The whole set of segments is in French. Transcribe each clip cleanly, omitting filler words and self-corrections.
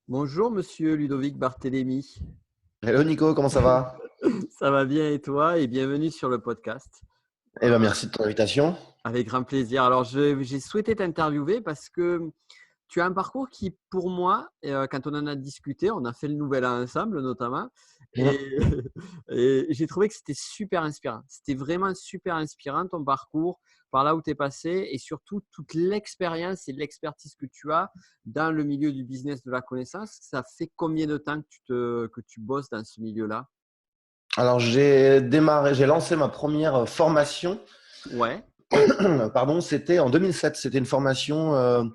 Bonjour Monsieur Ludovic Barthélémy. Hello Nico, comment ça va? Ça va bien et toi? Et bienvenue sur le podcast. Eh ben merci de ton invitation. Avec grand plaisir. Alors, j'ai souhaité t'interviewer parce que tu as un parcours qui, pour moi, quand on en a discuté, on a fait le nouvel an ensemble notamment, et, Mhm. et j'ai trouvé que c'était super inspirant. C'était vraiment super inspirant ton parcours, par là où tu es passé, et surtout toute l'expérience et l'expertise que tu as dans le milieu du business de la connaissance. Ça fait combien de temps que tu bosses dans ce milieu-là? Alors j'ai lancé ma première formation, Ouais, pardon, c'était en 2007. C'était une formation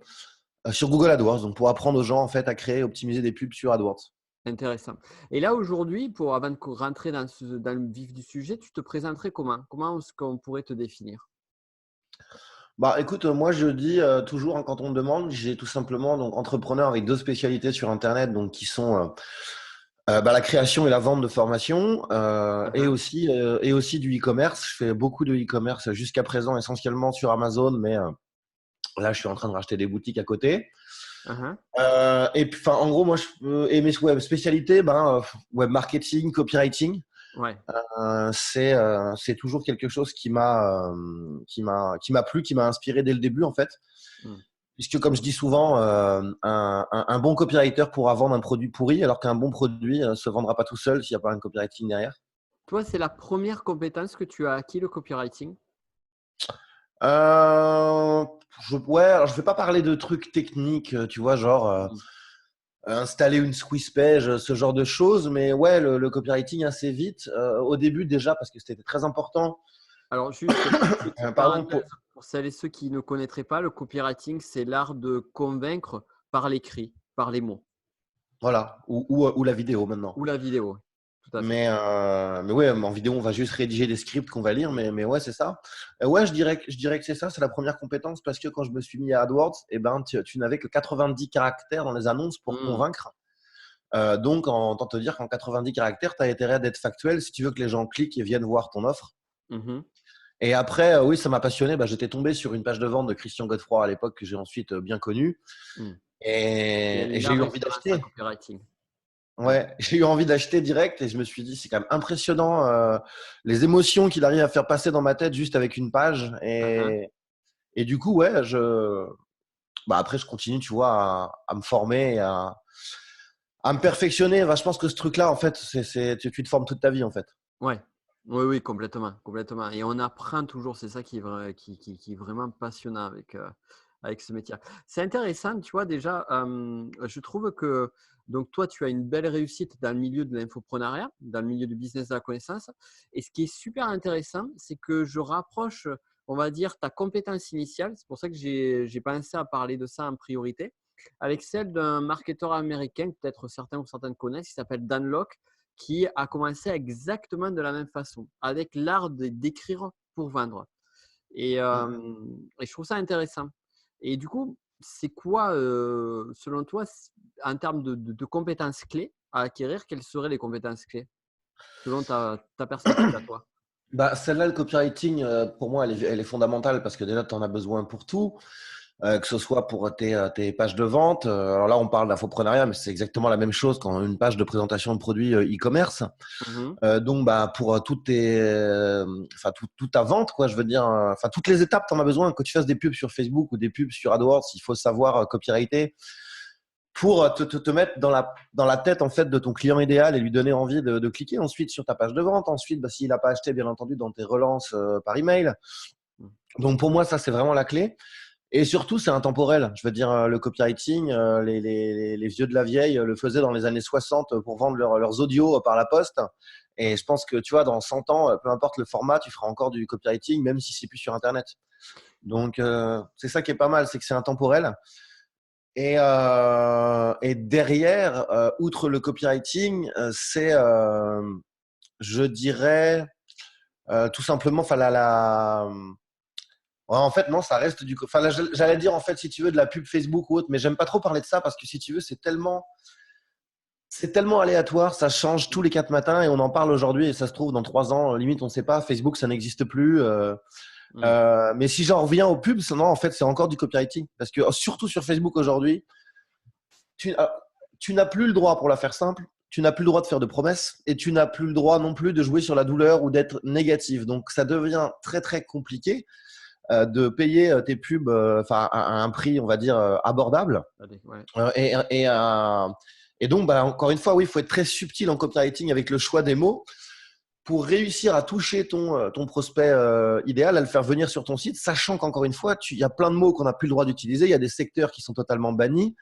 sur Google AdWords, donc pour apprendre aux gens en fait à créer, et optimiser des pubs sur AdWords. intéressant. Et là, aujourd'hui, avant de rentrer dans le vif du sujet, tu te présenterais comment? Comment est-ce qu'on pourrait te définir? Bah écoute, moi je dis toujours hein, quand on me demande, j'ai tout simplement donc entrepreneur avec deux spécialités sur Internet, donc qui sont la création et la vente de formations Mhm. et aussi du e-commerce. Je fais beaucoup de e-commerce jusqu'à présent, essentiellement sur Amazon, mais là, je suis en train de racheter des boutiques à côté. Mhm. Et puis, enfin, en gros, moi, et mes web spécialités, web marketing, copywriting, Ouais. c'est toujours quelque chose qui m'a plu, qui m'a inspiré dès le début, en fait. Mm. Puisque, comme je dis souvent, un bon copywriter pourra vendre un produit pourri, alors qu'un bon produit se vendra pas tout seul s'il n'y a pas un copywriting derrière. Toi, c'est la première compétence que tu as acquis, le copywriting? Euh, ouais, alors je vais pas parler de trucs techniques, tu vois, genre Mm. installer une Swiss page, ce genre de choses. Mais ouais, le copywriting assez vite. Au début déjà parce que c'était très important. Alors, juste petite Pardon parenthèse, pour celles et ceux qui ne connaîtraient pas, le copywriting, c'est l'art de convaincre par l'écrit, par les mots, voilà, ou la vidéo maintenant. ou la vidéo. Tout à fait. Mais ouais, en vidéo, on va juste rédiger des scripts qu'on va lire, mais ouais, c'est ça. Ouais, je dirais que c'est ça, c'est la première compétence parce que quand je me suis mis à AdWords, eh ben, tu n'avais que 90 caractères dans les annonces pour Mm. convaincre. Donc, en tant te dire qu'en 90 caractères, tu as intérêt d'être factuel si tu veux que les gens cliquent et viennent voir ton offre. Mhm. Et après, oui, ça m'a passionné. Bah, j'étais tombé sur une page de vente de Christian Godefroy à l'époque que j'ai ensuite bien connu. Mm. Il y a Et une j'ai eu large envie référence en d'acheter. copywriting. Ouais. Ouais, j'ai eu envie d'acheter direct et je me suis dit, c'est quand même impressionnant les émotions qu'il arrive à faire passer dans ma tête juste avec une page. Mhm. Et du coup, ouais, après, je continue, tu vois, à me former, à me perfectionner. Enfin, je pense que ce truc-là, en fait, tu te formes toute ta vie, en fait. Ouais. Oui, oui, complètement, complètement. Et on apprend toujours, c'est ça qui est, qui est vraiment passionnant avec ce métier. C'est intéressant, tu vois, déjà, je trouve que donc toi, tu as une belle réussite dans le milieu de l'infoprenariat, dans le milieu du business de la connaissance. Et ce qui est super intéressant, c'est que je rapproche, on va dire, ta compétence initiale, c'est pour ça que j'ai pensé à parler de ça en priorité, avec celle d'un marketeur américain, peut-être certains ou certaines connaissent, qui s'appelle Dan Lok, qui a commencé exactement de la même façon, avec l'art d'écrire pour vendre. Et je trouve ça intéressant. Et du coup, c'est quoi, selon toi, en termes de compétences clés à acquérir, quelles seraient les compétences clés, selon ta perspective à toi? Bah, celle-là, le copywriting, pour moi, elle est fondamentale parce que déjà, tu en as besoin pour tout. Que ce soit pour tes pages de vente. Alors là, on parle d'infoprenariat, mais c'est exactement la même chose quand une page de présentation de produits e-commerce. Mhm. Donc, bah, pour toute ta vente, quoi, je veux dire, enfin, toutes les étapes, tu en as besoin. Que tu fasses des pubs sur Facebook ou des pubs sur AdWords, il faut savoir copywriter pour te mettre dans la tête, en fait, de ton client idéal et lui donner envie de cliquer ensuite sur ta page de vente. Ensuite, bah, s'il n'a pas acheté, bien entendu, dans tes relances par email. Donc, pour moi, ça, c'est vraiment la clé. Et surtout, c'est intemporel. Je veux dire, le copywriting, les vieux de la vieille le faisaient dans les années 60 pour vendre leurs audios par la poste. Et je pense que, tu vois, dans 100 ans, peu importe le format, tu feras encore du copywriting, même si c'est plus sur Internet. Donc, c'est ça qui est pas mal, c'est que c'est intemporel. Et derrière, outre le copywriting, je dirais, tout simplement, enfin, ouais, en fait, non, ça reste du. Enfin, là, j'allais dire, en fait, si tu veux, de la pub Facebook ou autre, mais j'aime pas trop parler de ça parce que si tu veux, c'est tellement aléatoire, ça change tous les 4 matins et on en parle aujourd'hui et ça se trouve, dans 3 ans, limite, on sait pas, Facebook, ça n'existe plus. Mhm. Mais si j'en reviens aux pubs, non, en fait, c'est encore du copywriting parce que surtout sur Facebook aujourd'hui, tu, tu n'as plus le droit, pour la faire simple, tu n'as plus le droit de faire de promesses et tu n'as plus le droit non plus de jouer sur la douleur ou d'être négatif. Donc, ça devient très, très compliqué de payer tes pubs à un prix, on va dire, abordable. Ouais. Euh, et, et, euh, et donc, encore une fois, oui, il faut être très subtil en copywriting avec le choix des mots pour réussir à toucher ton prospect idéal, à le faire venir sur ton site, sachant qu'encore une fois, il y a plein de mots qu'on n'a plus le droit d'utiliser, il y a des secteurs qui sont totalement bannis.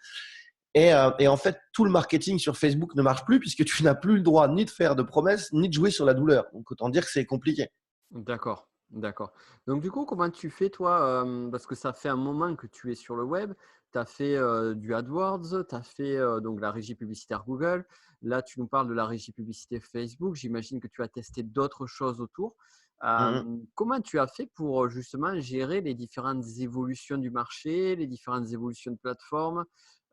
Et en fait, tout le marketing sur Facebook ne marche plus puisque tu n'as plus le droit ni de faire de promesses, ni de jouer sur la douleur. Donc, autant dire que c'est compliqué. D'accord, d'accord. Donc du coup, comment tu fais toi parce que ça fait un moment que tu es sur le web, tu as fait du AdWords, tu as fait donc la régie publicitaire Google. Là, tu nous parles de la régie publicitaire Facebook. J'imagine que tu as testé d'autres choses autour. Mm, Comment tu as fait pour justement gérer les différentes évolutions du marché, les différentes évolutions de plateformes?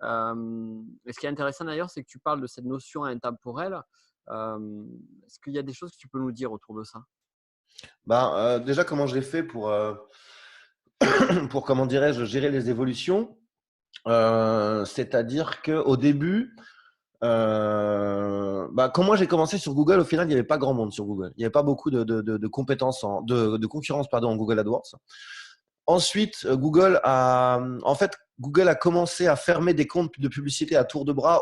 Et ce qui est intéressant d'ailleurs, c'est que tu parles de cette notion intemporelle. Est-ce qu'il y a des choses que tu peux nous dire autour de ça? Déjà, comment j'ai fait pour comment dirais-je, gérer les évolutions. C'est-à-dire qu'au début, quand moi j'ai commencé sur Google, au final, il n'y avait pas grand monde sur Google. Il n'y avait pas beaucoup de compétences, de concurrence pardon, en Google AdWords. Ensuite, Google a commencé à fermer des comptes de publicité à tour de bras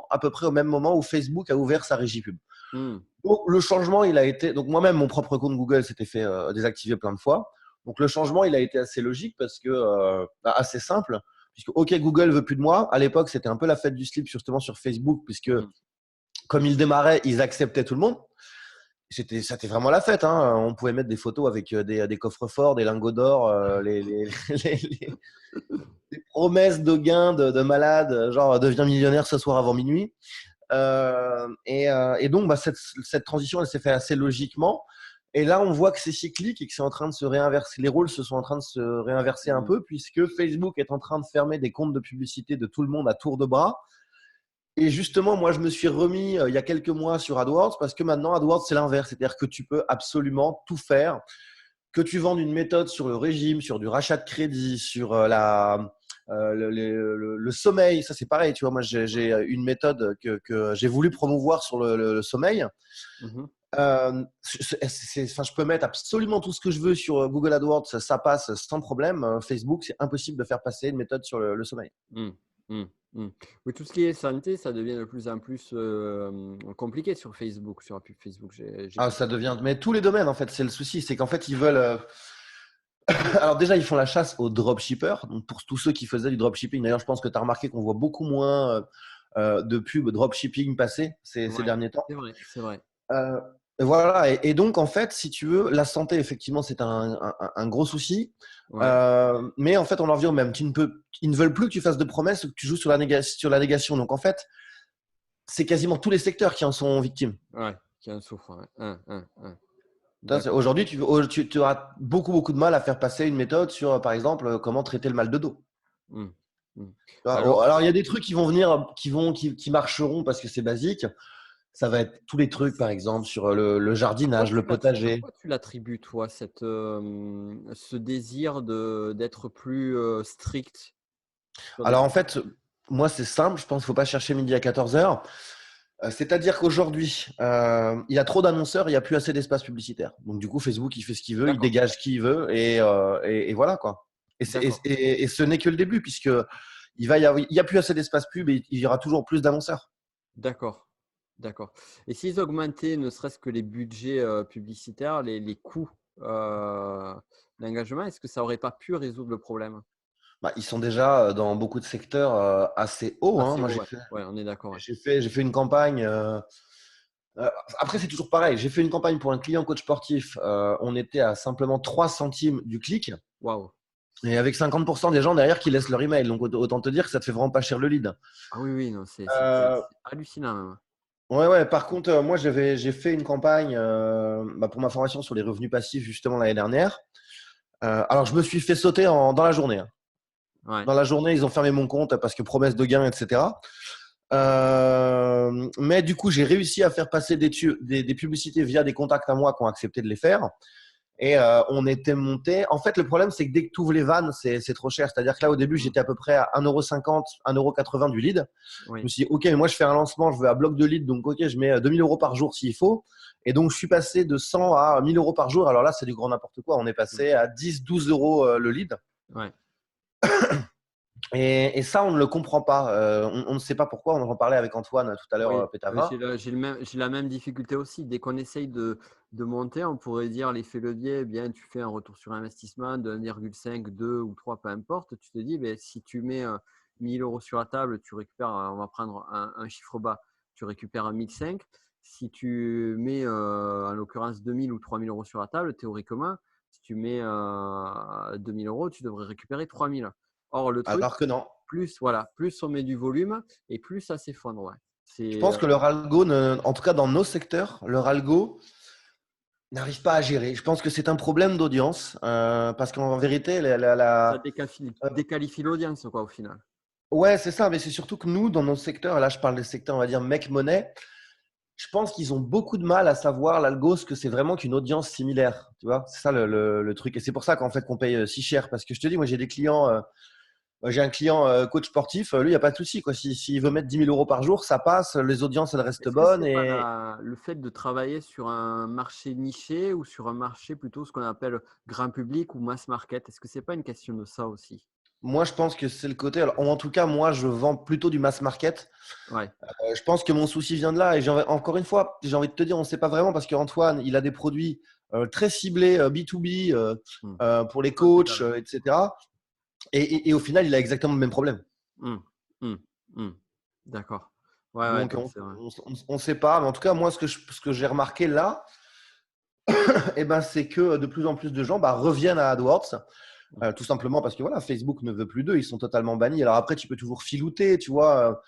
à peu près au même moment où Facebook a ouvert sa régie pub. Hmm. Donc, le changement, il a été. Donc, moi-même, mon propre compte Google s'était fait désactiver plein de fois. Donc, le changement, il a été assez logique parce que, assez simple. Puisque, OK, Google veut plus de moi. À l'époque, c'était un peu la fête du slip, justement, sur Facebook, puisque, Hmm. comme ils démarraient, ils acceptaient tout le monde. C'était vraiment la fête. Hein. On pouvait mettre des photos avec des coffres-forts, des lingots d'or, les promesses de gains de malades, genre deviens millionnaire ce soir avant minuit. Et donc, cette transition, elle s'est faite assez logiquement. Et là, on voit que c'est cyclique et que c'est en train de se réinverser. Les rôles se sont en train de se réinverser un Hmm. peu puisque Facebook est en train de fermer des comptes de publicité de tout le monde à tour de bras. Et justement, moi, je me suis remis il y a quelques mois sur AdWords parce que maintenant, AdWords, c'est l'inverse. C'est-à-dire que tu peux absolument tout faire. Que tu vendes une méthode sur le régime, sur du rachat de crédit, sur le sommeil, ça c'est pareil. Tu vois, moi, j'ai une méthode que j'ai voulu promouvoir sur le sommeil. Mhm. Je peux mettre absolument tout ce que je veux sur Google AdWords, ça passe sans problème. Facebook, c'est impossible de faire passer une méthode sur le sommeil. Hmm. Hmm. Hmm. Oui, tout ce qui est santé, ça devient de plus en plus compliqué sur Facebook, sur la pub Facebook. J'ai Ah, pu ça devient. constater. Mais tous les domaines, en fait, c'est le souci. C'est qu'en fait, ils veulent. Alors, déjà, ils font la chasse aux dropshippers. Donc, pour tous ceux qui faisaient du dropshipping, d'ailleurs, je pense que tu as remarqué qu'on voit beaucoup moins de pubs dropshipping passer ces Ouais, derniers temps. c'est vrai, c'est vrai. Euh, voilà, et donc en fait, si tu veux, la santé, effectivement, c'est un gros souci. Ouais. Mais en fait, on en revient au même. Ils ne veulent plus que tu fasses de promesses ou que tu joues sur sur la négation. Donc en fait, c'est quasiment tous les secteurs qui en sont victimes. Ouais, qui en souffre. Ouais. D'accord. Aujourd'hui, tu auras beaucoup, beaucoup de mal à faire passer une méthode sur, par exemple, comment traiter le mal de dos. Hmm. Hmm. Alors, Alors, il y a des trucs qui vont venir, qui marcheront parce que c'est basique. Ça va être tous les trucs, par exemple, sur le jardinage, le à potager. quoi tu l'attribues, toi, ce désir d'être plus strict sur des… Alors en fait, moi c'est simple, je pense qu'il ne faut pas chercher midi à 14h. C'est-à-dire qu'aujourd'hui, il y a trop d'annonceurs, il n'y a plus assez d'espace publicitaire. Donc du coup, Facebook, il fait ce qu'il veut, il D'accord, dégage qui il veut et voilà quoi. d'accord, Et ce n'est que le début puisque il y a plus assez d'espace pub et il y aura toujours plus d'annonceurs. d'accord, d'accord. Et s'ils augmentaient ne serait-ce que les budgets publicitaires, les coûts d'engagement, est-ce que ça n'aurait pas pu résoudre le problème? Ils sont déjà dans beaucoup de secteurs assez hauts. Hein. Assez Moi, haut, ouais. Ouais, on est d'accord. Ouais. j'ai fait une campagne. Après, c'est toujours pareil. J'ai fait une campagne pour un client coach sportif. On était à simplement 3 centimes du clic. Waouh. Et avec 50% des gens derrière qui laissent leur email. Donc, autant te dire que ça te fait vraiment pas cher le lead. Ah oui, oui, non, Euh, c'est hallucinant même. ouais. Par contre, moi, j'ai fait une campagne pour ma formation sur les revenus passifs justement l'année dernière. Alors, je me suis fait sauter dans la journée. Hein. Ouais, Dans la journée, ils ont fermé mon compte parce que promesse de gain, etc. Mais du coup, j'ai réussi à faire passer des publicités via des contacts à moi qui ont accepté de les faire. Et on était monté. En fait, le problème, c'est que dès que tu ouvres les vannes, c'est trop cher. C'est-à-dire que là, au début, j'étais à peu près à 1,50 €, 1,80 € du lead. Je Oui, me suis dit, OK, mais moi, je fais un lancement, je veux un bloc de lead. Donc, OK, je mets 2 000 € par jour s'il faut. Et donc, je suis passé de 100 à 1 000 € par jour. Alors là, c'est du grand n'importe quoi. On est mm, passé à 10, 12 € le lead. ouais. Et ça, on ne le comprend pas. On ne sait pas pourquoi. On en parlait avec Antoine tout à l'heure, Oui, Pétavin. j'ai la même difficulté aussi. Dès qu'on essaye de monter, on pourrait dire l'effet levier, eh bien, tu fais un retour sur investissement de 1,5, 2 ou 3, peu importe. Tu te dis, ben, si tu mets 1 000 € sur la table, tu récupères, on va prendre un chiffre bas, tu récupères 1 500. Si tu mets, en l'occurrence, 2 000 ou 3 000 € sur la table, théoriquement, si tu mets 2 000 €, tu devrais récupérer 3 000. Or, le truc, Alors que non. plus on met du volume et plus ça s'effondre. Ouais. Je C'est pense que leur algo, en tout cas dans nos secteurs, leur algo n'arrive pas à gérer. Je pense que c'est un problème d'audience parce qu'en vérité, ça déqualifie l'audience, quoi, au final. ouais, c'est ça. Mais c'est surtout que nous, dans nos secteurs, là, je parle des secteurs, on va dire, mec-monnaie, je pense qu'ils ont beaucoup de mal à savoir l'algo ce que c'est vraiment qu'une audience similaire. Tu vois, c'est ça le truc. Et c'est pour ça qu'en fait, qu'on paye si cher. Parce que je te dis, moi, j'ai des clients. J'ai un client coach sportif, lui, il n'y a pas de souci, quoi. S'il veut mettre 10 000 € par jour, ça passe, les audiences, elles restent Est-ce que bonnes. c'est pas Et le fait de travailler sur un marché niché ou sur un marché plutôt ce qu'on appelle grand public ou mass market? Est-ce que c'est pas une question de ça aussi? moi, je pense que c'est le côté. Alors, en tout cas, moi, je vends plutôt du mass market. Ouais. Je pense que mon souci vient de là. Et encore une fois, j'ai envie de te dire, on ne sait pas vraiment parce qu'Antoine, il a des produits très ciblés B2B Hmm. pour les Non, c'est ça. coachs, etc. Et au final, il a exactement le même problème. Hmm. Hmm. Hmm. D'accord. Ouais, ouais, Donc, donc c'est vrai. on ne sait pas. Mais en tout cas, moi, ce que j'ai remarqué là, eh ben, c'est que de plus en plus de gens reviennent à AdWords. Hmm. Tout simplement parce que voilà, Facebook ne veut plus d'eux, ils sont totalement bannis. Alors après, tu peux toujours filouter, tu vois.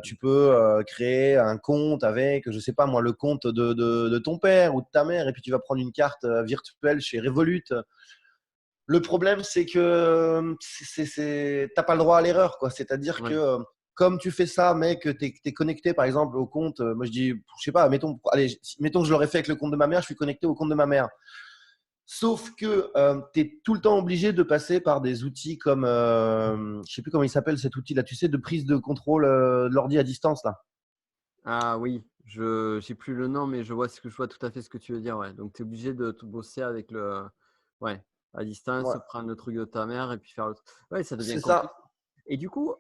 Tu peux créer un compte avec, je sais pas moi, le compte de ton père ou de ta mère, et puis tu vas prendre une carte virtuelle chez Revolut. Le problème, c'est que t'as pas le droit à l'erreur, quoi. C'est-à-dire que Ouais. comme tu fais ça, mais que tu es connecté, par exemple, au compte, moi je dis, je sais pas, mettons que je l'aurais fait avec le compte de ma mère, je suis connecté au compte de ma mère. Sauf que tu es tout le temps obligé de passer par des outils comme, je sais plus comment il s'appelle cet outil-là, tu sais, de prise de contrôle de l'ordi à distance, là. Ah oui, je j'ai plus le nom, mais je vois tout à fait ce que tu veux dire. Ouais. Donc tu es obligé de tout bosser avec ouais, à distance, Ouais, prendre le truc de ta mère et puis faire le truc. Ouais, ça devient c'est compliqué. ça. Et du coup,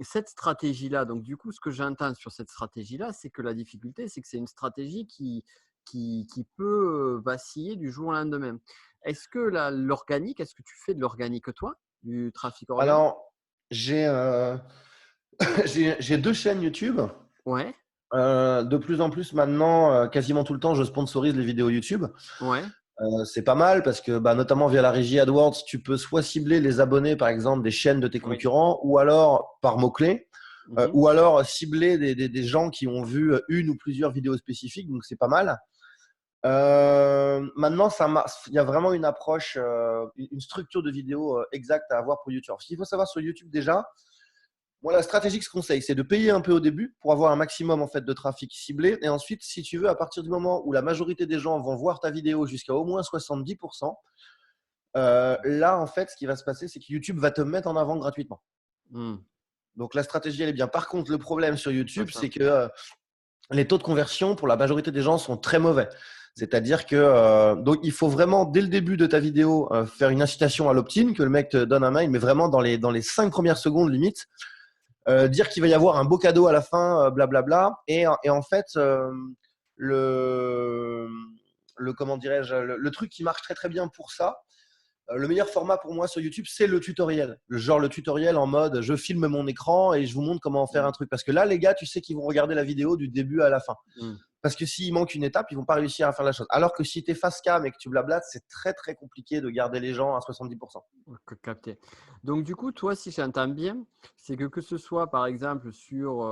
cette stratégie-là, donc du coup, ce que j'entends sur cette stratégie-là, c'est que la difficulté, c'est que c'est une stratégie qui peut vaciller du jour au lendemain. Est-ce que l'organique, est-ce que tu fais de l'organique toi, du trafic organique? Alors, j'ai j'ai deux chaînes YouTube. Ouais, De plus en plus maintenant, quasiment tout le temps, je sponsorise les vidéos YouTube. ouais, C'est pas mal parce que, notamment via la régie AdWords, tu peux soit cibler les abonnés, par exemple, des chaînes de tes oui. concurrents, ou alors par mots-clés, Mhm. ou alors cibler des gens qui ont vu une ou plusieurs vidéos spécifiques. Donc, c'est pas mal. Maintenant, il y a vraiment une approche, une structure de vidéo exacte à avoir pour YouTube. Ce qu'il faut savoir sur YouTube déjà, moi, la stratégie que je conseille, c'est de payer un peu au début pour avoir un maximum en fait de trafic ciblé. Et ensuite, si tu veux, à partir du moment où la majorité des gens vont voir ta vidéo jusqu'à au moins 70%, là, en fait, ce qui va se passer, c'est que YouTube va te mettre en avant gratuitement. Hmm. Donc, la stratégie, elle est bien. Par contre, le problème sur Ouais, YouTube, ça. c'est que les taux de conversion pour la majorité des gens sont très mauvais. C'est-à-dire que donc il faut vraiment dès le début de ta vidéo faire une incitation à l'opt-in, que le mec te donne un mail, mais vraiment dans les 5 premières secondes limite, dire qu'il va y avoir un beau cadeau à la fin, blablabla. Et en fait, le, comment dirais-je, le truc qui marche très très bien pour ça, le meilleur format pour moi sur YouTube, c'est le tutoriel. Genre le tutoriel en mode je filme mon écran et je vous montre comment faire un Hmm. truc. Parce que là, les gars, tu sais qu'ils vont regarder la vidéo du début à la fin. Hmm. Parce que s'il manque une étape, ils vont pas réussir à faire la chose. Alors que si tu es face cam et que tu blablates, c'est très très compliqué de garder les gens à 70%. Capté. Donc, du coup, toi, si j'entends bien, c'est que ce soit par exemple sur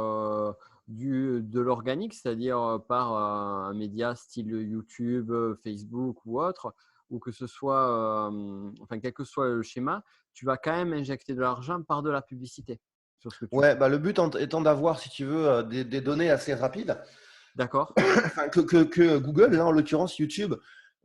de l'organique, c'est-à-dire par un média style YouTube, Facebook ou autre, ou que ce soit, enfin, quel que soit le schéma, tu vas quand même injecter de l'argent par de la publicité sur ce que tu Ouais, fais. le but étant d'avoir, si tu veux, des données assez rapides, D'accord? enfin, que Google, là en l'occurrence YouTube,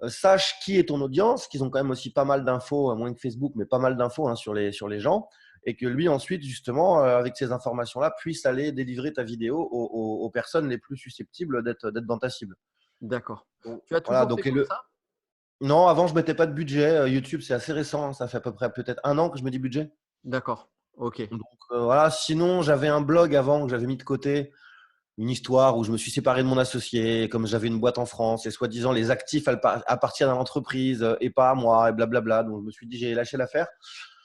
sache qui est ton audience, qu'ils ont quand même aussi pas mal d'infos, moins que Facebook, mais pas mal d'infos, hein, sur les gens, et que lui ensuite, justement, avec ces informations-là, puisse aller délivrer ta vidéo aux personnes les plus susceptibles d'être dans ta cible. D'accord. Donc, Tu as voilà, toujours fait donc comme ça? non, avant je mettais pas de budget. YouTube, c'est assez récent, hein, ça fait à peu près peut-être 1 an que je mets du budget. D'accord. Ok. Donc voilà, sinon j'avais un blog avant que j'avais mis de côté, une histoire où je me suis séparé de mon associé, comme j'avais une boîte en France, et soi-disant les actifs appartiennent à l'entreprise et pas à moi, et blablabla. Donc je me suis dit, j'ai lâché l'affaire.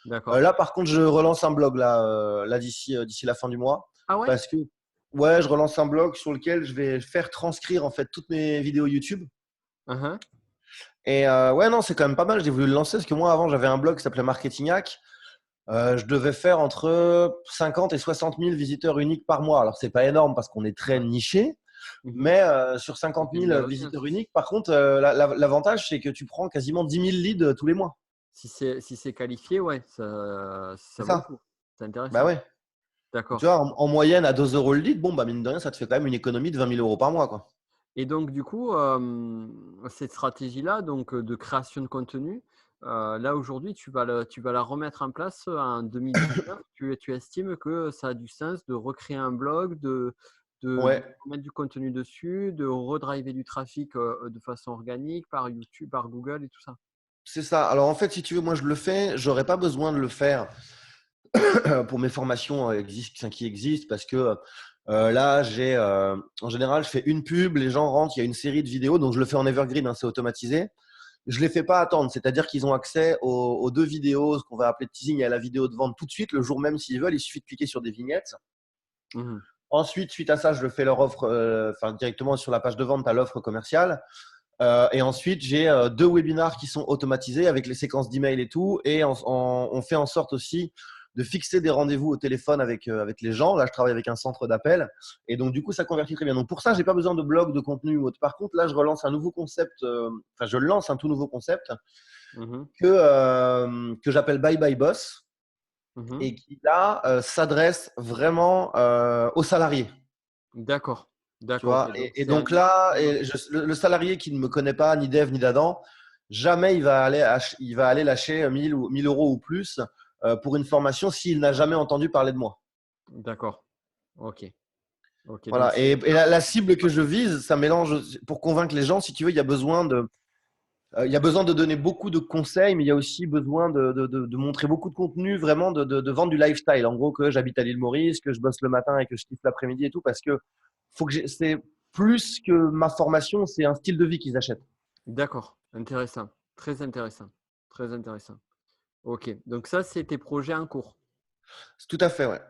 D'accord. Là, par contre, je relance un blog là d'ici la fin du mois, Ah ouais? parce que ouais, je relance un blog sur lequel je vais faire transcrire en fait toutes mes vidéos YouTube. Uhum. Et ouais, non, c'est quand même pas mal. J'ai voulu le lancer parce que moi, avant, j'avais un blog qui s'appelait Marketing Hack. Je devais faire entre 50 et 60 000 visiteurs uniques par mois. Alors, c'est pas énorme parce qu'on est très Ouais. niché, Mhm. mais sur Ça 50 fait 000 bien aussi, hein. visiteurs uniques, par contre, l'avantage, c'est que tu prends quasiment 10 000 leads tous les mois. Si c'est qualifié, ouais, ça C'est vaut le ça. coup. C'est Bah intéressant. ouais. Tu D'accord. vois, en moyenne, à 2 euros le lead, bon, bah mine de rien, ça te fait quand même une économie de 20 000 euros par mois, quoi. Et donc, du coup, cette stratégie-là, donc de création de contenu, là aujourd'hui, tu vas la remettre en place en 2019. Tu estimes que ça a du sens de recréer un blog, de Ouais, mettre du contenu dessus, de redriver du trafic de façon organique par YouTube, par Google et tout ça. c'est ça. Alors, en fait, si tu veux, moi, je le fais. J'aurais pas besoin de le faire pour mes formations qui existent parce que là, en général, je fais une pub, les gens rentrent, il y a une série de vidéos, donc je le fais en evergreen, hein, c'est automatisé. Je les fais pas attendre, c'est-à-dire qu'ils ont accès aux 2 vidéos, ce qu'on va appeler teasing, et à la vidéo de vente tout de suite, le jour même s'ils veulent. Il suffit de cliquer sur des vignettes. Mhm. Ensuite, suite à ça, je fais leur offre, directement sur la page de vente à l'offre commerciale. Et ensuite, j'ai 2 webinars qui sont automatisés avec les séquences d'emails et tout. Et on fait en sorte aussi de fixer des rendez-vous au téléphone avec les gens. Là, je travaille avec un centre d'appel. Et donc, du coup, ça convertit très bien. Donc, pour ça, j'ai pas besoin de blog, de contenu ou autre. Par contre, là, je relance un nouveau concept. Je lance un tout nouveau concept Mhm. que j'appelle Bye Bye Boss Mhm. et qui, là, s'adresse vraiment aux salariés. D'accord. Tu D'accord. Ok. vois, Donc, et c'est un donc nouveau là, format. le salarié qui ne me connaît pas, ni dev, ni d'Adam, jamais il va aller lâcher 1000 euros ou plus pour une formation s'il n'a jamais entendu parler de moi. D'accord. Ok. Ok. Donc, Voilà. Et, c'est et la cible que je vise, ça mélange, pour convaincre les gens, si tu veux, il y a besoin de donner beaucoup de conseils, mais il y a aussi besoin de montrer beaucoup de contenu, vraiment de vendre du lifestyle. En gros, que j'habite à l'île Maurice, que je bosse le matin et que je kiffe l'après-midi et tout, parce que c'est plus que ma formation, c'est un style de vie qu'ils achètent. D'accord, intéressant, très intéressant, très intéressant. Ok, donc ça, c'est tes projets en cours. Tout à fait, ouais.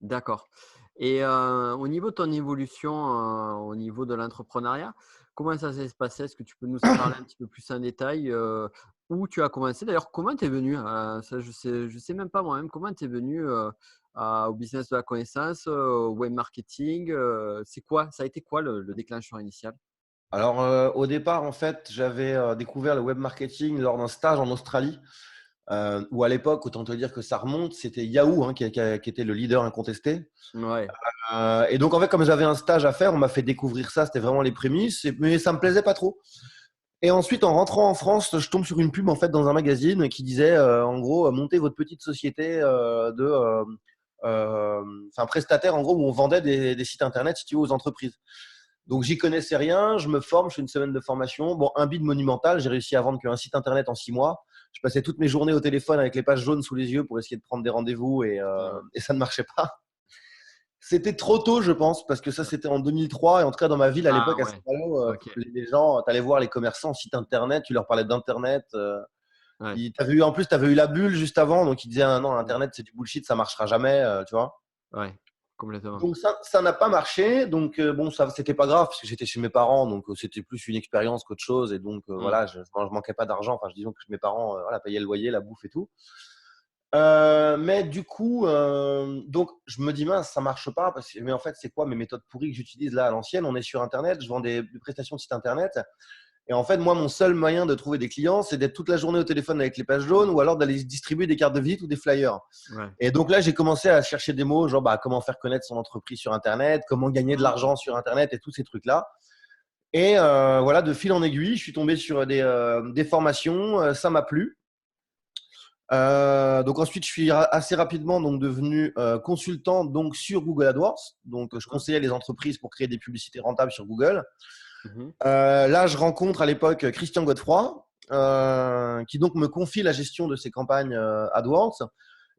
D'accord. Et au niveau de ton évolution, au niveau de l'entrepreneuriat, comment ça s'est passé? Est-ce que tu peux nous en parler un petit peu plus en détail? Où tu as commencé? D'ailleurs, comment tu es venu? Ça, je sais même pas moi-même. Comment tu es venu au business de la connaissance, au web marketing? C'est quoi? Ça a été quoi le déclencheur initial? Alors, au départ, en fait, j'avais découvert le web marketing lors d'un stage en Australie, où à l'époque, autant te dire que ça remonte, c'était Yahoo, hein, qui était le leader incontesté. Ouais, Et donc, en fait, comme j'avais un stage à faire, on m'a fait découvrir ça. C'était vraiment les prémices, mais ça me plaisait pas trop. Et ensuite, en rentrant en France, je tombe sur une pub en fait dans un magazine qui disait, en gros, montez votre petite société enfin prestataire, en gros, où on vendait des sites internet, si tu veux, aux entreprises. Donc, j'y connaissais rien. Je me forme, je fais une semaine de formation. Bon, un bid monumental. J'ai réussi à vendre qu'un site internet en 6 mois. Je passais toutes mes journées au téléphone avec les pages jaunes sous les yeux pour essayer de prendre des rendez-vous putain, et ça ne marchait pas. C'était trop tôt, je pense, parce que ça, putain. c'était en 2003. Et en tout cas, dans ma ville, à Ah l'époque, à ouais, Saint-Malo, ok, les gens, tu allais voir les commerçants en site internet, tu leur parlais d'internet. ouais. En plus, tu avais eu la bulle juste avant. Donc, ils disaient, ah, non, internet, c'est du bullshit, ça marchera jamais. Tu vois. Ouais, complètement. Donc ça n'a pas marché. Donc bon, ça c'était pas grave parce que j'étais chez mes parents, donc c'était plus une expérience qu'autre chose. Et donc Mm. voilà, je manquais pas d'argent. Enfin, disons que mes parents voilà, payaient le loyer, la bouffe et tout. Mais du coup, donc je me dis mince, ça marche pas. Mais en fait, c'est quoi mes méthodes pourries que j'utilise là à l'ancienne? On est sur Internet, je vends des prestations de site Internet. Et en fait, moi, mon seul moyen de trouver des clients, c'est d'être toute la journée au téléphone avec les pages jaunes ou alors d'aller distribuer des cartes de visite ou des flyers. Ouais. Et donc là, j'ai commencé à chercher des mots, genre bah, comment faire connaître son entreprise sur Internet, comment gagner de Mm. l'argent sur Internet et tous ces trucs-là. Et voilà, de fil en aiguille, je suis tombé sur des formations, ça m'a plu. Donc ensuite, je suis assez rapidement donc devenu consultant donc sur Google AdWords. Donc je Hein. conseillais les entreprises pour créer des publicités rentables sur Google. Mhm. Là, je rencontre à l'époque Christian Godefroy, qui donc me confie la gestion de ses campagnes AdWords.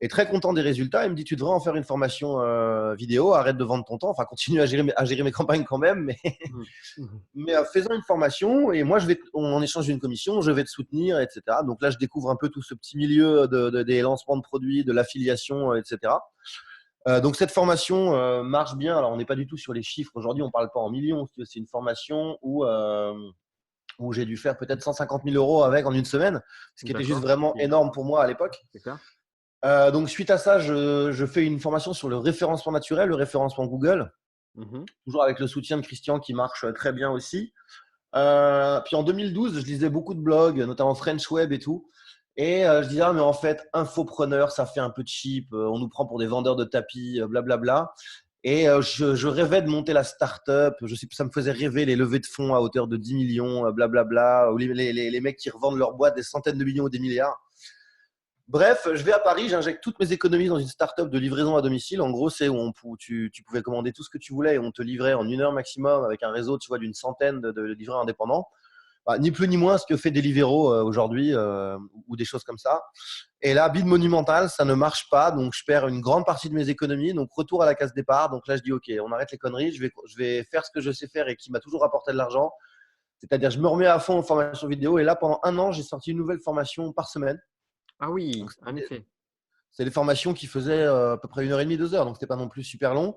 Et très content des résultats, il me dit tu devrais en faire une formation vidéo, arrête de vendre ton temps, enfin continue à gérer mes campagnes quand même, mais Mhm. Mhm. faisant une formation et moi on en échange d'une commission, je vais te soutenir, etc. Donc là, je découvre un peu tout ce petit milieu des lancements de produits, de l'affiliation, etc. Donc cette formation marche bien. Alors on n'est pas du tout sur les chiffres aujourd'hui, on parle pas en millions. C'est une formation où j'ai dû faire peut-être 150 000 euros avec en une semaine, ce qui était juste D'accord. vraiment Ok. énorme pour moi à l'époque. C'est clair. Donc suite à ça, je fais une formation sur le référencement naturel, le référencement Google, Mhm. toujours avec le soutien de Christian qui marche très bien aussi. Puis en 2012, je lisais beaucoup de blogs, notamment French Web et tout. Et je disais, ah, mais en fait, infopreneur, ça fait un peu cheap. On nous prend pour des vendeurs de tapis, blablabla. Et je rêvais de monter la start-up. Je sais, ça me faisait rêver les levées de fonds à hauteur de 10 millions, blablabla. Ou les mecs qui revendent leur boîte des centaines de millions ou des milliards. Bref, je vais à Paris, j'injecte toutes mes économies dans une start-up de livraison à domicile. En gros, c'est où tu pouvais commander tout ce que tu voulais et on te livrait en 1 heure maximum avec un réseau, tu vois, d'une centaine de livreurs indépendants. Bah, ni plus ni moins ce que fait Deliveroo aujourd'hui ou des choses comme ça. Et là, bide monumental, ça ne marche pas. Donc, je perds une grande partie de mes économies. Donc, retour à la case départ. Donc là, je dis, OK, on arrête les conneries. Je vais faire ce que je sais faire et qui m'a toujours apporté de l'argent. C'est-à-dire, je me remets à fond en formation vidéo. Et là, pendant 1 an, j'ai sorti une nouvelle formation par semaine. Ah Donc, oui, en effet. c'est des formations qui faisaient à peu près 1 h 30, 2 heures. Donc, c'était pas non plus super long.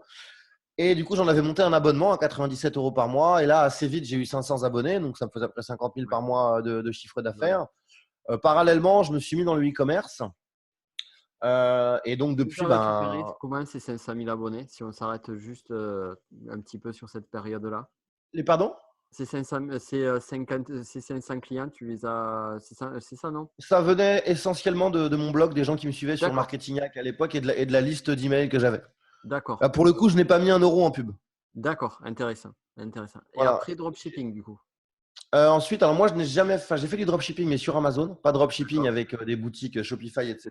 Et du coup, j'en avais monté un abonnement à 97 euros par mois. Et là, assez vite, j'ai eu 500 abonnés. Donc, ça me faisait à peu près 50 000 Ouais. par mois de chiffre Ouais. d'affaires. Parallèlement, je me suis mis dans le e-commerce. Et donc, Tu depuis, as récupéré ben, comment ces 500 000 abonnés, si on s'arrête juste un petit peu sur cette période-là? les pardons, Ces 500, ces 500 clients, tu les as, c'est ça, non? ça venait essentiellement de mon blog, des gens qui me suivaient sur D'accord, Marketignac à l'époque et de la liste d'emails que j'avais. d'accord, Là, pour le coup, je n'ai pas mis 1 euro en pub. d'accord, intéressant, intéressant. Et Voilà. après, dropshipping, du coup. Ensuite, alors moi, je n'ai jamais, enfin, j'ai fait du dropshipping, mais sur Amazon, pas dropshipping D'accord. avec des boutiques Shopify, etc.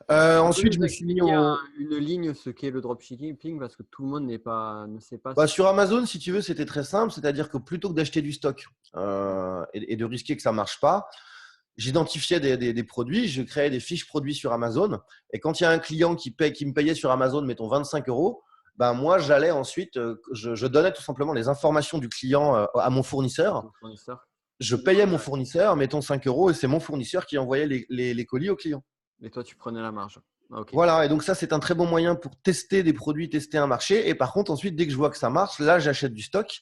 Tu peux Ensuite, nous je me suis mis expliquer en au, une ligne ce qu'est le dropshipping parce que tout le monde ne sait pas bah, ce sur Amazon, si tu veux, c'était très simple, c'est-à-dire que plutôt que d'acheter du stock et de risquer que ça marche pas, j'identifiais des produits, je créais des fiches produits sur Amazon. Et quand il y a un client qui me payait sur Amazon, mettons 25 euros, ben moi, j'allais ensuite, je donnais tout simplement les informations du client à mon à fournisseur. ton fournisseur. Je payais mon fournisseur, mettons 5 euros, et c'est mon fournisseur qui envoyait les colis au client. Et toi, tu prenais la marge. Ah, ok. Voilà, et donc ça, c'est un très bon moyen pour tester des produits, tester un marché. Et par contre, ensuite, dès que je vois que ça marche, là, j'achète du stock.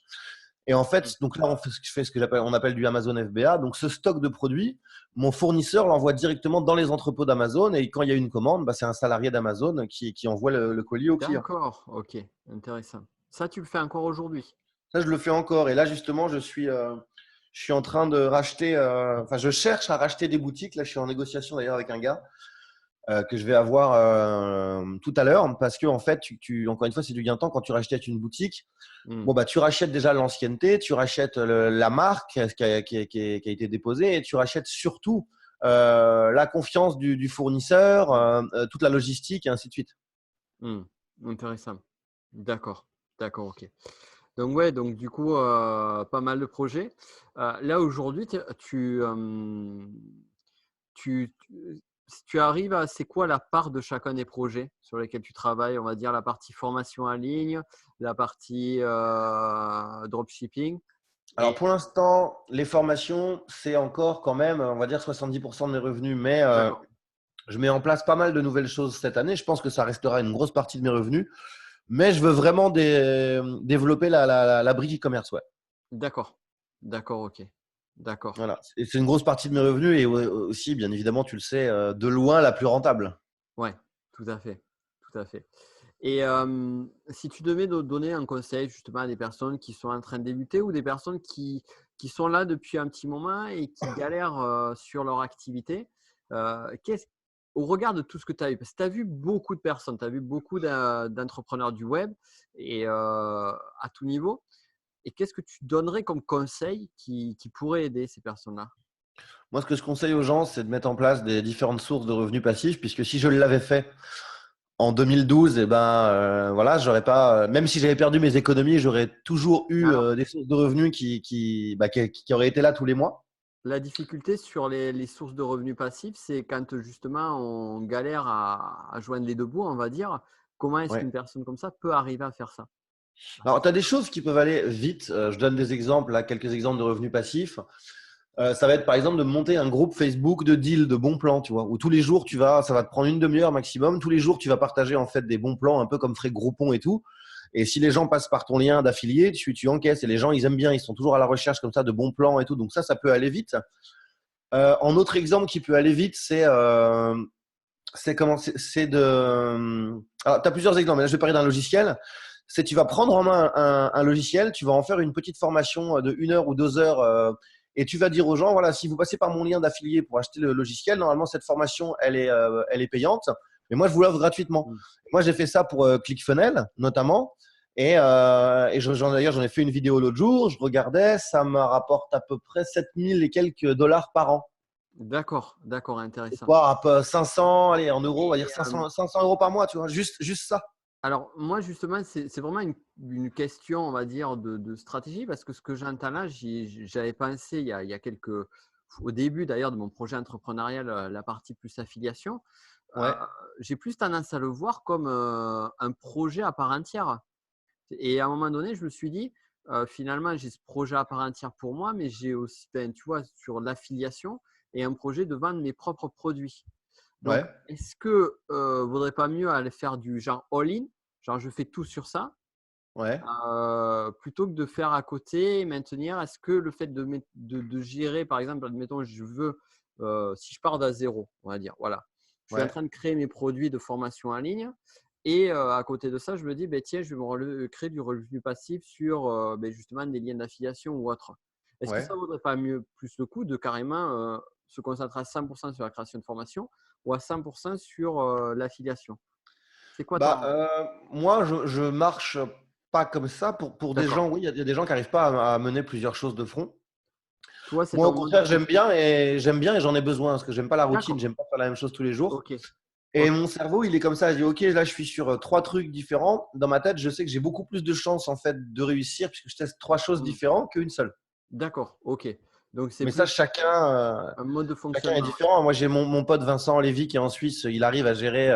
Et en Mm. fait, donc là, on fait ce que on appelle du Amazon FBA. Donc, ce stock de produits, mon fournisseur l'envoie directement dans les entrepôts d'Amazon. Et quand il y a une commande, bah, c'est un salarié d'Amazon qui envoie le colis au client. D'accord, ok, intéressant. Ça, tu le fais encore aujourd'hui. Ça, je le fais encore. Et là, justement, je suis en train de racheter, enfin, je cherche à racheter des boutiques. Là, je suis en négociation d'ailleurs avec un gars que je vais avoir tout à l'heure parce que, en fait, encore une fois, c'est du gain de temps quand tu rachètes une boutique. Mm. Bon, bah, tu rachètes déjà l'ancienneté, tu rachètes la marque qui a été déposée et tu rachètes surtout la confiance du fournisseur, toute la logistique et ainsi de suite. Mm. Intéressant. D'accord, d'accord, ok. Donc ouais, donc du coup, pas mal de projets. Là aujourd'hui, tu arrives à, c'est quoi la part de chacun des projets sur lesquels tu travailles? On va dire la partie formation en ligne, la partie dropshipping. Alors Et pour l'instant, les formations, c'est encore quand même, on va dire 70% de mes revenus, mais d'accord, je mets en place pas mal de nouvelles choses cette année. Je pense que ça restera une grosse partie de mes revenus, mais je veux vraiment développer la brique e-commerce, ouais. d'accord, d'accord, ok, d'accord. Voilà. Et c'est une grosse partie de mes revenus et aussi, bien évidemment, tu le sais, de loin la plus rentable. Ouais, tout à fait, tout à fait. Et si tu devais donner un conseil justement à des personnes qui sont en train de débuter ou des personnes qui sont là depuis un petit moment et qui galèrent sur leur activité, qu'est-ce, au regard de tout ce que tu as eu, parce que tu as vu beaucoup de personnes, tu as vu beaucoup d'entrepreneurs du web et à tout niveau. Et qu'est-ce que tu donnerais comme conseil qui pourrait aider ces personnes-là? Moi, ce que je conseille aux gens, c'est de mettre en place des différentes sources de revenus passifs, puisque si je l'avais fait en 2012, eh ben, voilà, j'aurais pas, même si j'avais perdu mes économies, j'aurais toujours eu Alors, des sources de revenus qui auraient été là tous les mois. la difficulté sur les sources de revenus passifs, c'est quand justement on galère à joindre les deux bouts, on va dire. Comment est-ce Ouais. qu'une personne comme ça peut arriver à faire ça? Alors, tu as des choses qui peuvent aller vite. Je donne des exemples, là, quelques exemples de revenus passifs. Ça va être par exemple de monter un groupe Facebook de deals, de bons plans, tu vois, où tous les jours ça va te prendre une demi-heure maximum. Tous les jours, tu vas partager en fait des bons plans, un peu comme ferait Groupon et tout. Et si les gens passent par ton lien d'affilié, tu encaisses. Et les gens, ils aiment bien, ils sont toujours à la recherche comme ça de bons plans et tout. Donc ça peut aller vite. En autre exemple qui peut aller vite, c'est comment, c'est de. Alors, tu as plusieurs exemples. Mais là, je vais parler d'un logiciel. C'est tu vas prendre en main un logiciel, tu vas en faire une petite formation de 1 heure ou 2 heures et tu vas dire aux gens, voilà, si vous passez par mon lien d'affilié pour acheter le logiciel, normalement, cette formation, elle est payante, mais moi, je vous l'offre gratuitement. Mm. Moi, j'ai fait ça pour ClickFunnels, notamment. D'ailleurs, j'en ai fait une vidéo l'autre jour. Je regardais, ça me rapporte à peu près 7000 et quelques dollars par an. D'accord, d'accord, C'est intéressant. quoi, un peu 500, allez, en euros, on va Et dire 500 euros par mois, tu vois, juste ça. alors, moi, justement, c'est vraiment une question, on va dire, de stratégie, parce que ce que j'entends là, j'avais pensé il y a au début d'ailleurs de mon projet entrepreneurial, la partie plus affiliation. euh, Ouais, j'ai plus tendance à le voir comme un projet à part entière. Et à un moment donné, je me suis dit, finalement, j'ai ce projet à part entière pour moi, mais j'ai aussi, ben, tu vois, sur l'affiliation et un projet de vendre mes propres produits. Donc, ouais, est-ce que vaudrait pas mieux aller faire du genre all-in, genre je fais tout sur ça, ouais, plutôt que de faire à côté et maintenir. Est-ce que le fait de gérer, par exemple, admettons, je veux, si je pars d'à zéro, on va dire, voilà, je suis en ouais, train de créer mes produits de formation en ligne et à côté de ça, je me dis, ben, tiens, je vais créer du revenu passif sur ben, justement des liens d'affiliation ou autre. Est-ce que ouais. ça vaudrait pas mieux plus le coup de carrément se concentrer à 100% sur la création de formation ou à 100% sur l'affiliation? C'est quoi Bah, ton… moi, je marche pas comme ça. Pour des D'accord. gens, oui, il y a des gens qui n'arrivent pas à mener plusieurs choses de front. Toi, c'est Moi, au ton mode de contraire, fonctionnement. j'aime bien et j'en ai besoin parce que j'aime pas la routine, D'accord. j'aime pas faire la même chose tous les jours. Ok. Et Ok. mon cerveau, il est comme ça. Je dis, OK, là, je suis sur trois trucs différents. Dans ma tête, je sais que j'ai beaucoup plus de chances, en fait, de réussir puisque je teste trois choses Hmm. différentes qu'une seule. D'accord. Ok. Donc, c'est Mais ça, plus chacun, un mode de chacun est fonctionnement. différent. Moi, j'ai mon pote Vincent Lévy qui est en Suisse. Il arrive à gérer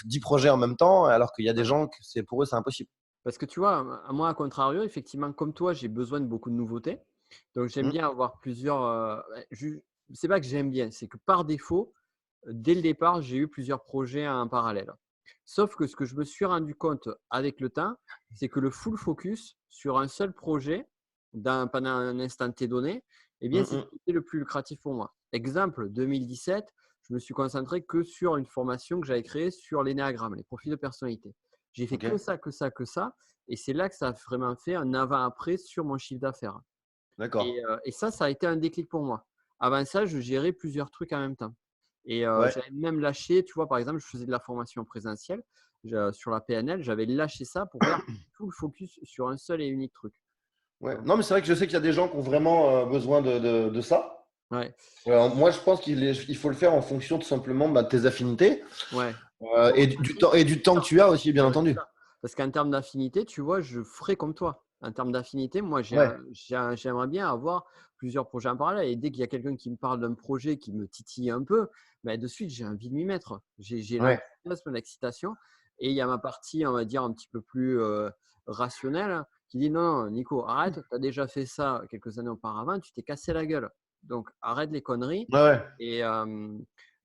10 projets en même temps, alors qu'il y a des Ouais. gens que pour eux, c'est impossible. Parce que tu vois, moi, à contrario, effectivement, comme toi, j'ai besoin de beaucoup de nouveautés. Donc, j'aime Mm, bien avoir plusieurs. C'est pas que j'aime bien, c'est que par défaut, dès le départ, j'ai eu plusieurs projets en parallèle. Sauf que ce que je me suis rendu compte avec le temps, c'est que le full focus sur un seul projet pendant un instant T donné, eh bien, mm, c'est ce mm. qui était le plus lucratif pour moi. Exemple, 2017, je me suis concentré que sur une formation que j'avais créée sur l'énéagramme, les profils de personnalité. J'ai fait OK. que ça, que ça, que ça. Et c'est là que ça a vraiment fait un avant-après sur mon chiffre d'affaires. D'accord. Et ça a été un déclic pour moi. Avant ça, je gérais plusieurs trucs en même temps. Et Ouais. j'avais même lâché, tu vois, par exemple, je faisais de la formation présentielle sur la PNL. J'avais lâché ça pour faire tout le focus sur un seul et unique truc. Ouais. Donc, Non, mais c'est vrai que je sais qu'il y a des gens qui ont vraiment besoin de ça. ouais, Moi, je pense il faut le faire en fonction tout simplement de tes affinités ouais. et du temps que tu as aussi, bien C'est entendu. ça. Parce qu'en termes d'affinité, tu vois, je ferai comme toi. En termes d'affinité, moi, Ouais. j'aimerais bien avoir plusieurs projets en parallèle. Et dès qu'il y a quelqu'un qui me parle d'un projet qui me titille un peu, ben, de suite, j'ai envie de m'y mettre. J'ai Ouais. l'enthousiasme, l'excitation. Et il y a ma partie, on va dire, un petit peu plus rationnelle qui dit non, Nico, arrête, tu as déjà fait ça quelques années auparavant, tu t'es cassé la gueule. Donc, arrête les conneries. Ouais, ouais. Et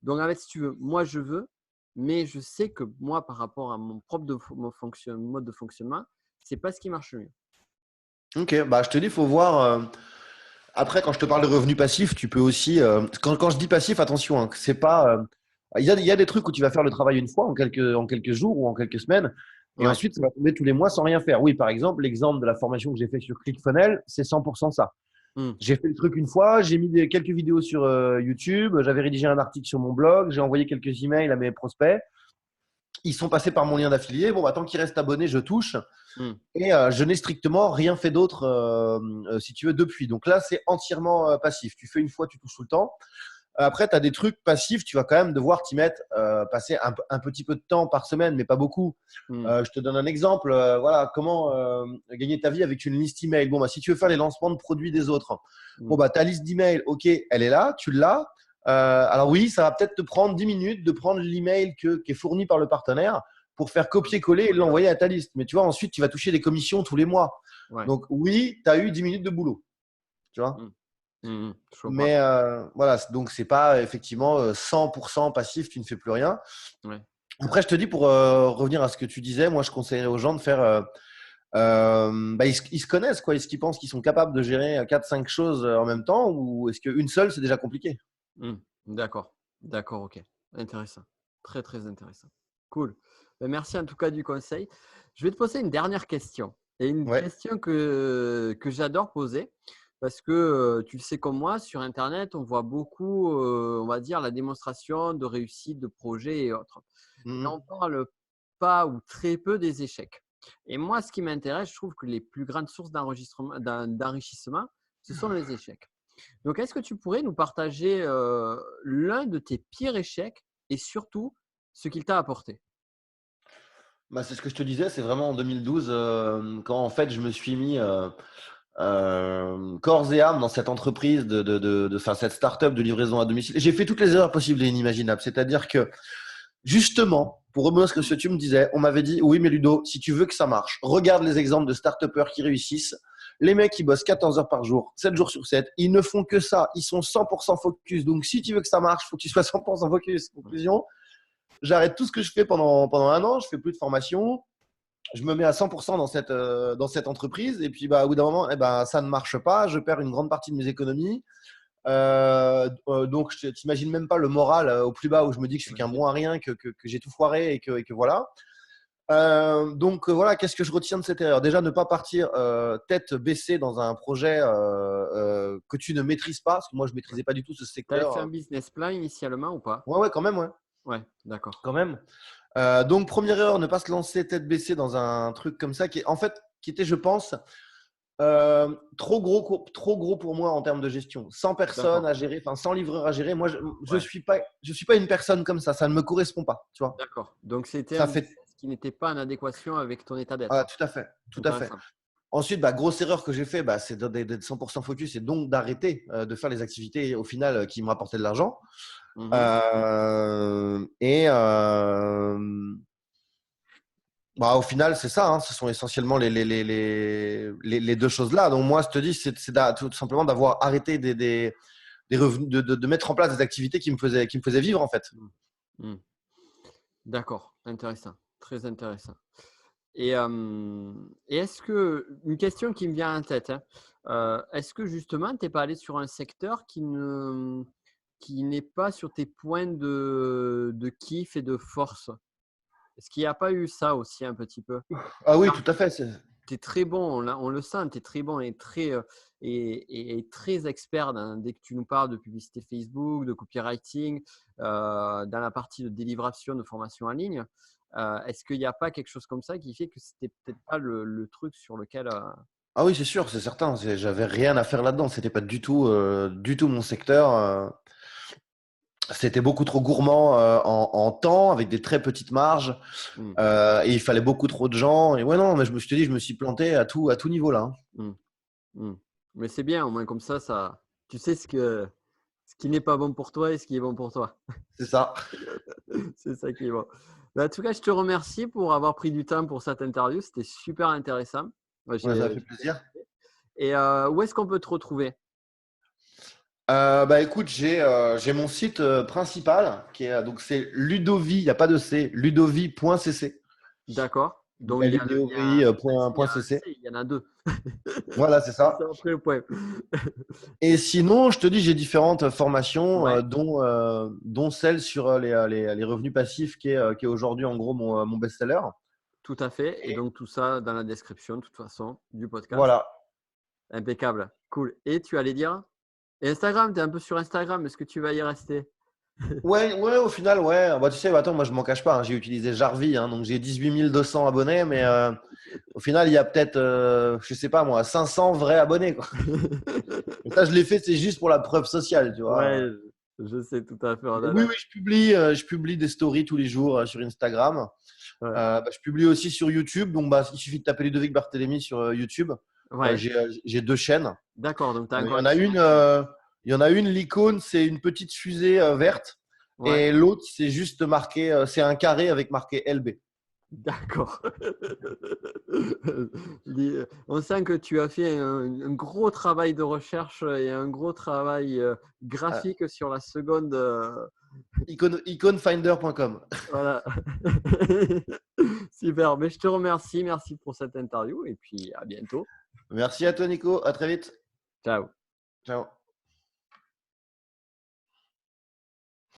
donc, en fait, si tu veux, moi, je veux, mais je sais que moi, par rapport à mon propre mode de fonctionnement, c'est pas ce qui marche le mieux. Ok, bah, je te dis, il faut voir. Après, quand je te parle de revenus passifs, tu peux aussi. Quand je dis passif, attention, hein, c'est pas. Il y a des trucs où tu vas faire le travail une fois, en quelques jours ou en quelques semaines, et Ouais. ensuite, ça va tomber tous les mois sans rien faire. Oui, par exemple, l'exemple de la formation que j'ai fait sur ClickFunnels, c'est 100% ça. Hmm. J'ai fait le truc une fois, j'ai mis quelques vidéos sur YouTube, j'avais rédigé un article sur mon blog, j'ai envoyé quelques emails à mes prospects. Ils sont passés par mon lien d'affilié. Bon, bah, tant qu'ils restent abonnés, je touche. Hmm. Et je n'ai strictement rien fait d'autre, si tu veux, depuis. Donc là, c'est entièrement passif. Tu fais une fois, tu touches tout le temps. Après, tu as des trucs passifs, tu vas quand même devoir t'y mettre, passer un petit peu de temps par semaine, mais pas beaucoup. Hmm. Je te donne un exemple. Voilà, comment gagner ta vie avec une liste email. Bon, bah, si tu veux faire les lancements de produits des autres, Hmm. bon, bah, ta liste d'email, OK, elle est là, tu l'as. Alors oui, ça va peut-être te prendre 10 minutes de prendre l'email qui est fourni par le partenaire pour faire copier-coller et l'envoyer à ta liste. Mais tu vois, ensuite, tu vas toucher des commissions tous les mois. Ouais. Donc oui, tu as eu 10 minutes de boulot. Tu vois. Hmm. Hmm. Je comprends. Mais voilà, donc c'est pas effectivement 100% passif, tu ne fais plus rien. Ouais. Après, je te dis, pour revenir à ce que tu disais, moi je conseillerais aux gens de faire. Bah, ils se connaissent, quoi. Est-ce qu'ils pensent qu'ils sont capables de gérer 4-5 choses en même temps, ou est-ce qu'une seule, c'est déjà compliqué? Hmm. D'accord. D'accord, ok. Intéressant. Très, très intéressant. Cool. Ben, merci en tout cas du conseil. Je vais te poser une dernière question. Et une Ouais. question que j'adore poser parce que tu le sais comme moi, sur Internet, on voit beaucoup, on va dire, la démonstration de réussite de projets et autres. Mais on Mhm. ne parle pas ou très peu des échecs. Et moi, ce qui m'intéresse, je trouve que les plus grandes sources d'enrichissement, ce sont les échecs. Donc, est-ce que tu pourrais nous partager l'un de tes pires échecs et surtout ce qu'il t'a apporté? Bah, c'est ce que je te disais, c'est vraiment en 2012, quand en fait je me suis mis corps et âme dans cette entreprise enfin, cette start-up de livraison à domicile. J'ai fait toutes les erreurs possibles et inimaginables. C'est-à-dire que justement, pour revenir à ce que tu me disais, on m'avait dit, oui, mais Ludo, si tu veux que ça marche, regarde les exemples de start-upers qui réussissent. Les mecs, ils bossent 14 heures par jour, 7 jours sur 7. Ils ne font que ça. Ils sont 100% focus. Donc, si tu veux que ça marche, il faut que tu sois 100% focus. Conclusion, j'arrête tout ce que je fais pendant un an. Je fais plus de formation. Je me mets à 100% dans cette entreprise. Et puis, bah, au bout d'un moment, eh ben, ça ne marche pas. Je perds une grande partie de mes économies. Donc, tu t'imagines même pas le moral au plus bas où je me dis que je suis qu'un J'imagine. bon à rien, que j'ai tout foiré et que voilà. Donc, voilà, qu'est-ce que je retiens de cette erreur? Déjà, ne pas partir tête baissée dans un projet que tu ne maîtrises pas, parce que moi, je ne Ouais. maîtrisais pas du tout ce Tu avais fait un secteur. business plan initialement ou pas? Ouais, ouais, quand même, ouais, Ouais, d'accord. quand même. Donc, première erreur, ne pas se lancer tête baissée dans un truc comme ça, en fait, qui était, je pense, trop gros pour moi en termes de gestion. 100 personnes D'accord. à gérer, enfin 100 livreurs à gérer. Moi, Ouais, je suis pas une personne comme ça ne me correspond pas, tu vois. d'accord. Donc, c'était un Ça fait, business qui n'était pas en adéquation avec ton état ah, d'être tout à fait, tout pour à fait. l'instant. Ensuite, bah, grosse erreur que j'ai fait, bah, c'est d'être 100% focus et donc d'arrêter de faire les activités au final qui me rapportaient de l'argent. Mhm. Et bah, au final, c'est ça, hein, ce sont essentiellement les deux choses-là. Donc moi, je te dis, tout simplement d'avoir arrêté des revenus, de mettre en place des activités qui me faisaient vivre en fait. Mm. Mm. D'accord, intéressant, très intéressant. Et est-ce que, une question qui me vient en tête, hein, est-ce que justement, tu n'es pas allé sur un secteur qui n'est pas sur tes points de kiff et de force? Est-ce qu'il n'y a pas eu ça aussi un petit peu? Ah oui, tout à fait. Tu es très bon, on le sent, tu es très bon et et très expert dès que tu nous parles de publicité Facebook, de copywriting, dans la partie de délivration de formation en ligne. Est-ce qu'il n'y a pas quelque chose comme ça qui fait que c'était peut-être pas le truc sur lequel… Ah oui, c'est sûr, c'est certain. J'avais rien à faire là-dedans. C'était pas du tout mon secteur. C'était beaucoup trop gourmand en temps, avec des très petites marges. Hmm, Et il fallait beaucoup trop de gens. Et ouais, non, mais je te dis, je me suis planté à tout niveau là, hein. hmm, hmm. Mais c'est bien, au moins comme ça, tu sais ce qui n'est pas bon pour toi et ce qui est bon pour toi. C'est ça. C'est ça qui est bon. Bah, en tout cas, je te remercie pour avoir pris du temps pour cette interview. C'était super intéressant. Moi, Ouais, ça fait j'ai bien plaisir. kiffé. Et où est-ce qu'on peut te retrouver? Bah écoute, j'ai mon site principal qui est donc c'est Ludovi, il n'y a pas de C, ludovi.cc. D'accord. Donc, Ouais, il y a un ludovi.cc. C, il y en a deux. Voilà, c'est C'est ça ça. après le point. Et sinon, je te dis, j'ai différentes formations, Ouais, dont celle sur les revenus passifs qui est aujourd'hui en gros mon best-seller. tout à fait. Et donc, tout ça dans la description, de toute façon, du podcast. Voilà. Impeccable. Cool. Et tu allais dire? Et Instagram, tu es un peu sur Instagram. Est-ce que tu vas y rester? Ouais, au final, ouais. Bah, tu sais, attends, moi, je m'en cache pas, hein. J'ai utilisé Jarvis, hein, donc j'ai 18 200 abonnés, mais au final, il y a peut-être, je sais pas moi, 500 vrais abonnés, quoi. Et ça, je l'ai fait, c'est juste pour la preuve sociale, tu Ouais, vois. je sais tout à fait. On Mais a oui, la- oui, je publie des stories tous les jours sur Instagram. Ouais. Bah, je publie aussi sur YouTube, donc bah, il suffit de taper Ludovic Barthélémy sur YouTube. Ouais. J'ai 2 chaînes. D'accord, donc tu as un Il y compte. en a il y en a une, l'icône, c'est une petite fusée verte. Ouais, Et l'autre, c'est juste marqué, c'est un carré avec marqué LB. d'accord. On sent que tu as fait un gros travail de recherche et un gros travail Euh, graphique sur la seconde. Iconefinder.com. Voilà. Super. Mais je te remercie. Merci pour cette interview et puis à bientôt. Merci à toi, Nico. À très vite. Ciao. Ciao.